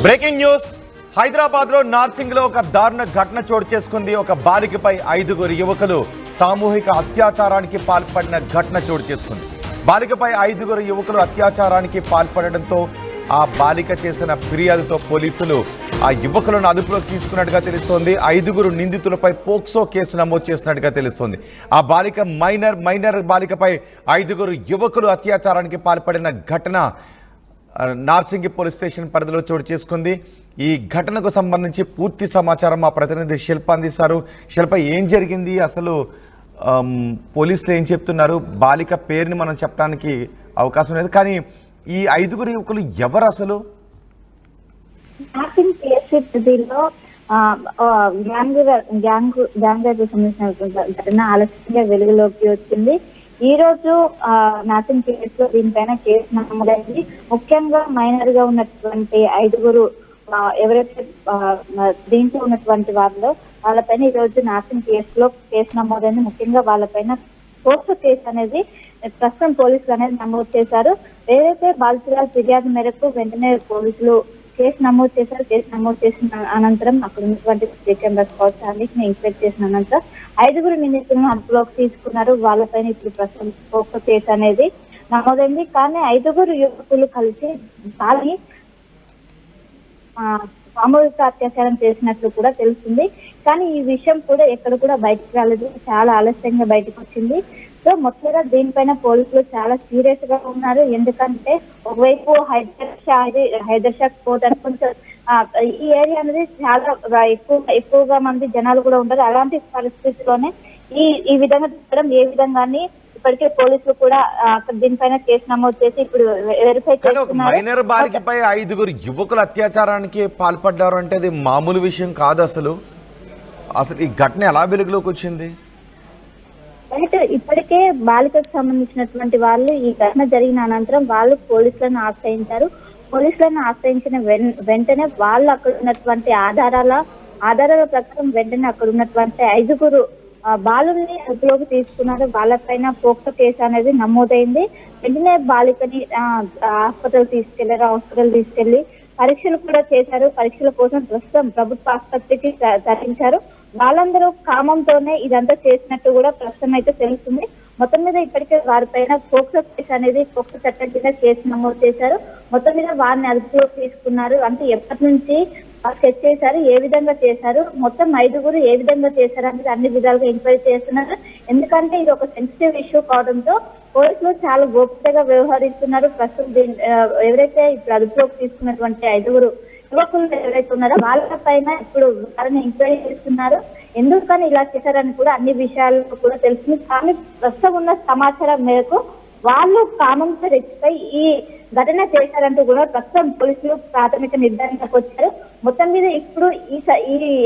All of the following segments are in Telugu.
Breaking news. హైదరాబాద్ లో నార్సింగ్ లో ఒక దారుణ ఘటన చోటు చేసుకుంది. ఒక బాలికపై 5 యువకులు సామూహిక అత్యాచారానికి పాల్పడిన ఘటన చోటు చేసుకుంది. బాలికపై 5 యువకులు అత్యాచారానికి పాల్పడడంతో ఆ బాలిక చేసిన ఫిర్యాదుతో పోలీసులు ఆ యువకులను అదుపులోకి తీసుకున్నట్టుగా తెలుస్తోంది. 5 నిందితులపై పోక్సో కేసు నమోదు చేసినట్టుగా తెలుస్తోంది. ఆ బాలిక మైనర్ బాలికపై 5 యువకులు అత్యాచారానికి పాల్పడిన ఘటన నార్సింగి పోలీస్ స్టేషన్ పరిధిలో చోటు చేసుకుంది. ఈ ఘటనకు సంబంధించి పూర్తి సమాచారం మా ప్రతినిధి శిల్ప అందిస్తారు. శిల్ప, ఏం జరిగింది అసలు? పోలీసులు ఏం చెప్తున్నారు? బాలిక పేరుని మనం చెప్పడానికి అవకాశం లేదు, కానీ ఈ 5 యువకులు ఎవరు అసలు? ఘటన ఆలస్యంగా వెలుగులోకి వచ్చింది. ఈ రోజు నార్సింగ్ కేసులో దీనిపైన కేసు నమోదైంది. ముఖ్యంగా మైనర్ గా ఉన్నటువంటి 5 ఎవరైతే దీంట్లో ఉన్నటువంటి వాళ్ళపైన ఈ రోజు నార్సింగ్ కేసులో కేసు నమోదైంది. ముఖ్యంగా వాళ్ళపైన పోక్సో కేసు అనేది ప్రస్తుతం పోలీసులు అనేది నమోదు చేశారు. ఏదైతే బాధితుల ఫిర్యాదు మేరకు వెంటనే పోలీసులు కేసు నమోదు చేశారు. కేసు నమోదు చేసిన అనంతరం అక్కడ ఉన్నటువంటి కెమెరా స్పాట్స్ అన్నింటిని ఇన్స్పెక్ట్ చేసిన అనంతరం 5 నిందితులను అదుపులోకి తీసుకున్నారు. వాళ్ళపైన ఇప్పుడు ప్రస్తుతం పోక్సో కేసు అనేది నమోదైంది. కానీ 5 యువకులు కలిసి సామూహిక అత్యాచారం చేసినట్లు కూడా తెలుస్తుంది. కానీ ఈ విషయం కూడా ఎక్కడ కూడా బయటకు రాలేదు, చాలా ఆలస్యంగా బయటకు వచ్చింది. సో మొత్తంగా దీనిపైన పోలీసులు చాలా సీరియస్ గా ఉన్నారు. ఎందుకంటే ఒకవైపు హైదర్ షా కోర్ట్ అని కొంచెం ఈ ఏరియా అనేది చాలా ఎక్కువగా మంది జనాలు కూడా ఉంటారు. అలాంటి పరిస్థితిలోనే ఈ విధంగా చెప్పడం ఏ విధంగాని ఇప్పటికే పోలీసులు కూడా దీనిపైన కేసు నమోదు చేసి ఇప్పుడు వెరిఫై చేస్తున్నారు. మైనర్ బాలికపై 5 యువకులు అత్యాచారానికి పాల్పడ్డారు అంటే అది మామూలు విషయం కాదు. అసలు ఈ ఘటన ఎలా వెలుగులోకి వచ్చింది? అయితే ఇప్పటికే బాలికకు సంబంధించినటువంటి వాళ్ళు ఈ ఘటన జరిగిన అనంతరం వాళ్ళు పోలీసులను ఆశ్రయించారు. పోలీసులను ఆశ్రయించిన వెంటనే వాళ్ళు అక్కడ ఉన్నటువంటి ఆధారాల ప్రకారం వెంటనే అక్కడ ఉన్నటువంటి 5 బాలుల్ని అదుపులోకి తీసుకున్నారు. వాళ్ళపైన పోక్సో కేసు అనేది నమోదైంది. వెంటనే బాలికని హాస్పిటల్ తీసుకెళ్లి పరీక్షలు కూడా చేశారు. పరీక్షల కోసం ప్రస్తుతం ప్రభుత్వ ఆసుపత్రికి తరలించారు. వాళ్ళందరూ కామంతోనే ఇదంతా చేసినట్టు కూడా ప్రస్తుతం అయితే తెలుస్తుంది. మొత్తం మీద ఇప్పటికే వారిపైన పోక్సో కేసు అనేది పోక్సో చట్టం కింద కేసు నమోదు చేశారు. మొత్తం మీద వారిని అదుపులోకి తీసుకున్నారు. అంటే ఎప్పటి నుంచి స్కెచ్ చేశారు, ఏ విధంగా చేశారు, మొత్తం 5 ఏ విధంగా చేశారు అనేది అన్ని విధాలుగా ఎంక్వైరీ చేస్తున్నారు. ఎందుకంటే ఇది ఒక సెన్సిటివ్ ఇష్యూ కావడంతో పోలీసులు చాలా గోప్యతగా వ్యవహరిస్తున్నారు. ప్రస్తుతం ఎవరైతే ఇప్పుడు అదుపులోకి తీసుకున్నటువంటి 5 యువకులు ఎవరైతే ఉన్నారో వాళ్ళపైన ఇప్పుడు వారిని ఎంక్వైరీ చేస్తున్నారు. ఎందుకని ఇలా చేశారని కూడా అన్ని విషయాలు కూడా తెలుస్తుంది. కానీ ప్రస్తుతం ఉన్న సమాచారం మేరకు వాళ్ళు కామంతో రెచ్చిపై ఈ ఘటన చేశారంటూ కూడా ప్రస్తుతం పోలీసులు ప్రాథమిక నిర్ధారణకు వచ్చారు. మొత్తం మీద ఇప్పుడు ఈ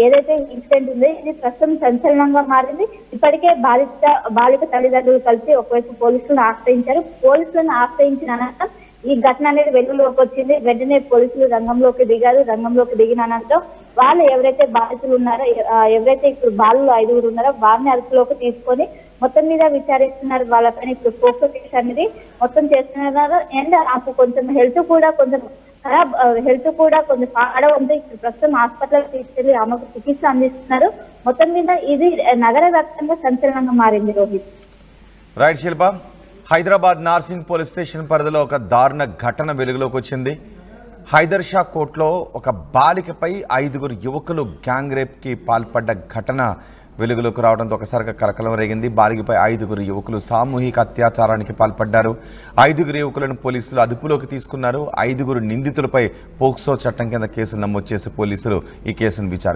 ఏదైతే ఇన్సిడెంట్ ఉందో ఇది ప్రస్తుతం సంచలనంగా మారింది. ఇప్పటికే బాలిక తల్లిదండ్రులు కలిసి ఒకవైపు పోలీసులను ఆశ్రయించారు. పోలీసులను ఆశ్రయించిన అనంతరం ఈ ఘటన అనేది వెలుగులోకి వచ్చింది. వెంటనే పోలీసులు రంగంలోకి దిగారు. రంగంలోకి దిగిన అనంతరం వాళ్ళు ఎవరైతే బాధితులు ఉన్నారో, ఎవరైతే ఇప్పుడు బాలులు 5 ఉన్నారో వారిని అదుపులోకి తీసుకొని మొత్తం మీద విచారిస్తున్నారు. వాళ్ళపైన ఇప్పుడు పోక్సో కేసు అనేది మొత్తం చేస్తున్నారు. అండ్ నాకు కొంచెం హెల్త్ కూడా కొంచెం పాడవంతో ఇప్పుడు ప్రస్తుతం హాస్పిటల్ తీసుకెళ్లి ఆమెకు చికిత్స అందిస్తున్నారు. మొత్తం మీద ఇది నగర వ్యాప్తంగా సంచలనంగా మారింది. రోహిత్. రైట్ శిల్ప. హైదరాబాద్ నార్సింగ్ పోలీస్ స్టేషన్ పరిధిలో ఒక దారుణ ఘటన వెలుగులోకి వచ్చింది. హైదర్ షా కోర్టులో ఒక బాలికపై 5 యువకులు గ్యాంగ్ రేప్కి పాల్పడ్డ ఘటన వెలుగులోకి రావడంతో ఒకసారిగా కలకలం రేగింది. బాలికపై 5 యువకులు సామూహిక అత్యాచారానికి పాల్పడ్డారు. 5 యువకులను పోలీసులు అదుపులోకి తీసుకున్నారు. 5 నిందితులపై పోక్సో చట్టం కింద కేసు నమోదు చేసి పోలీసులు ఈ కేసును విచారిస్తున్నారు.